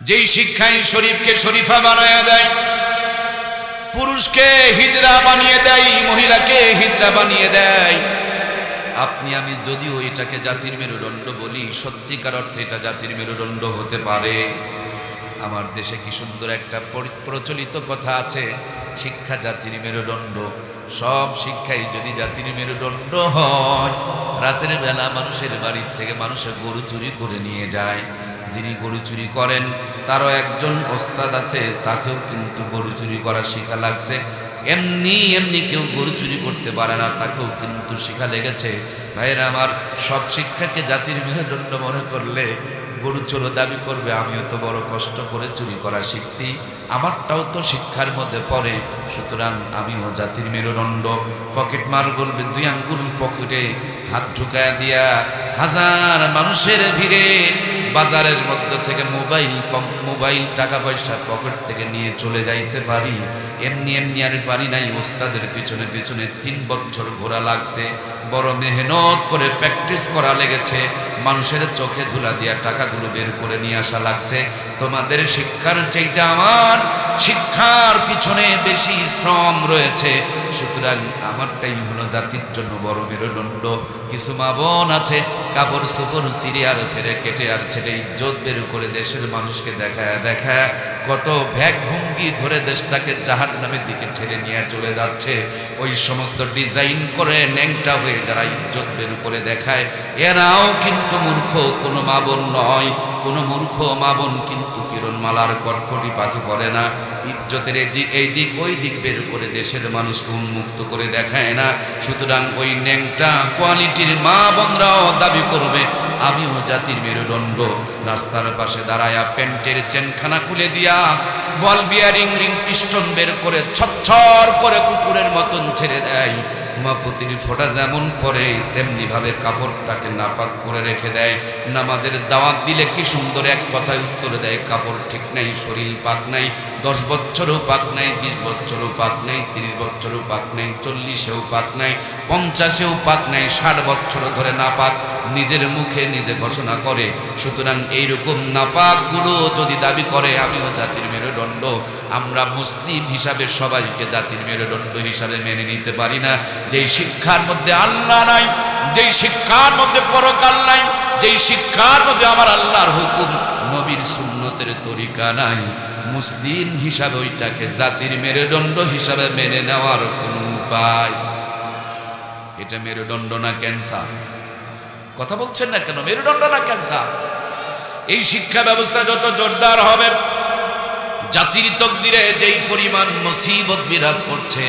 যেই শিক্ষায় শরীফকে শরীফা বানায়া দেয়, পুরুষকে হিজড়া বানিয়ে দেয়, মহিলাকে হিজড়া বানিয়ে দেয়। আপনি আমি যদিও এটাকে জাতির মেরুদণ্ড বলি, সত্যিকার অর্থে এটা জাতির মেরুদণ্ড হতে পারে। আমার দেশে কি সুন্দর একটা প্রচলিত কথা আছে, শিক্ষা জাতির মেরুদণ্ড। সব শিক্ষাই যদি জাতির মেরুদণ্ড হয়, রাতের বেলা মানুষের বাড়ির থেকে মানুষের গরু চুরি করে নিয়ে যায়। যিনি গরু চুরি করেন তারও একজন ওস্তাদ আছে, তাকেও কিন্তু গরু চুরি করা শিখা লাগছে। এমনি এমনি কেউ গরু চুরি করতে পারে না, তাকেও কিন্তু শিখা লেগেছে। ভাইয়েরা আমার, সব শিক্ষাকে জাতির মেরুদণ্ড মনে করলে গরু চোর দাবি করবে আমিও তো বড় কষ্ট করে চুরি করা শিখছি, আমারটাও তো শিক্ষার মধ্যে পড়ে, সুতরাং আমিও জাতির মেরুদণ্ড। পকেট মার বলবে, 2 আঙ্গুল পকেটে হাত ঢুকায় দিয়া হাজার মানুষের ভিড়ে বাজারের মধ্যে থেকে মোবাইল টাকা পয়সা পকেট থেকে নিয়ে চলে যাইতে পারি। এমনি এমনি আর পারি নাই, ওস্তাদের পিছনে পিছনে 3 বছর ঘোরা লাগছে, বড় মেহনত করে প্র্যাকটিস করা লেগেছে, মানুষের চোখে ধুলা দিয়া টাকাগুলো বের করে নিয়ে আসা লাগছে। তোমাদের শিক্ষার চাইতে আমার শিক্ষার পিছনে বেশি শ্রম রয়েছে, সুতরাং আমারটাই হলো জাতির জন্য বড় মেরুদণ্ড। কিছু মা বোন আছে কাপড় চোপড় ছিঁড়ে আর ফেরে কেটে আর ছেড়ে ইজ্জত বের করে দেশের মানুষকে দেখায় দেখায় কত ভ্যাগ ভঙ্গি ধরে দেশটাকে জাহান্নামের দিকে ঠেলে নিয়ে চলে যাচ্ছে। ওই সমস্ত ডিজাইন করে ন্যাংটা হয়ে যারা ইজ্জত বের করে দেখায়, এরাও কিন্তু মূর্খ, কোনো মা বোন নয়। কোনো মূর্খ মা বোন কিন্তু কিরণমালার কটকটি পাখি বলে না, ইজ্জতের এই দিক ওই দিক বের করে দেশের মানুষকে উন্মুক্ত করে দেখায় না। সুতরাং ওই ন্যাংটা কোয়ালিটির মা বোনরাও দাবি করবে আমিও জাতির মেরুদণ্ড। রাস্তার পাশে দাঁড়ায়া প্যান্টের চেনখানা খুলে দিয়া বল বিয়ারিং রিং পিস্টন বের করে ছচ্ছর করে কুকুরের মতন ছেড়ে দেয়। হুমাপতির ফোঁটা যেমন পরে তেমনি ভাবে কাপড়টাকে নাপাক করে রেখে দেয়। নামাজের দাওয়াত দিলে কি সুন্দর এক কথায় উত্তর দেয়, কাপড় ঠিক নাই, শরীর পাক নাই, 10 বছরও পাক নাই, 20 বছরও পাক নাই, 30 বছরও পাক নাই, 40-এও পাক নাই, 50-এও পাক নাই, 60 বছর ধরে নাপাক নিজের মুখে নিজে ঘোষণা করে। সুতরাং এইরকম নাপাকগুলো যদি দাবি করে আমিও জাতির মেরুদণ্ড, আমরা মুসলিম হিসাবে সবাইকে জাতির মেরুদণ্ড হিসাবে মেনে নিতে পারি না। যেই শিক্ষার মধ্যে আল্লাহ নাই, যেই শিক্ষার মধ্যে পরকাল নাই, যেই শিক্ষার মধ্যে আমার আল্লাহর হুকুম নবীর সুন্নতের তরিকা নাই, মুসলিম হিসাবে ওইটাকে জাতির মেরুদণ্ড হিসাবে মেনে নেওয়ার কোনো উপায়? এটা মেরুদণ্ড না ক্যান্সার? কথা বলছেন না কেন? মেরুদণ্ড না ক্যান্সার? এই শিক্ষা ব্যবস্থা যত জোরদার হবে, জাতির তকদিরে যেই পরিমাণ মুসিবত বিরাজ করছে,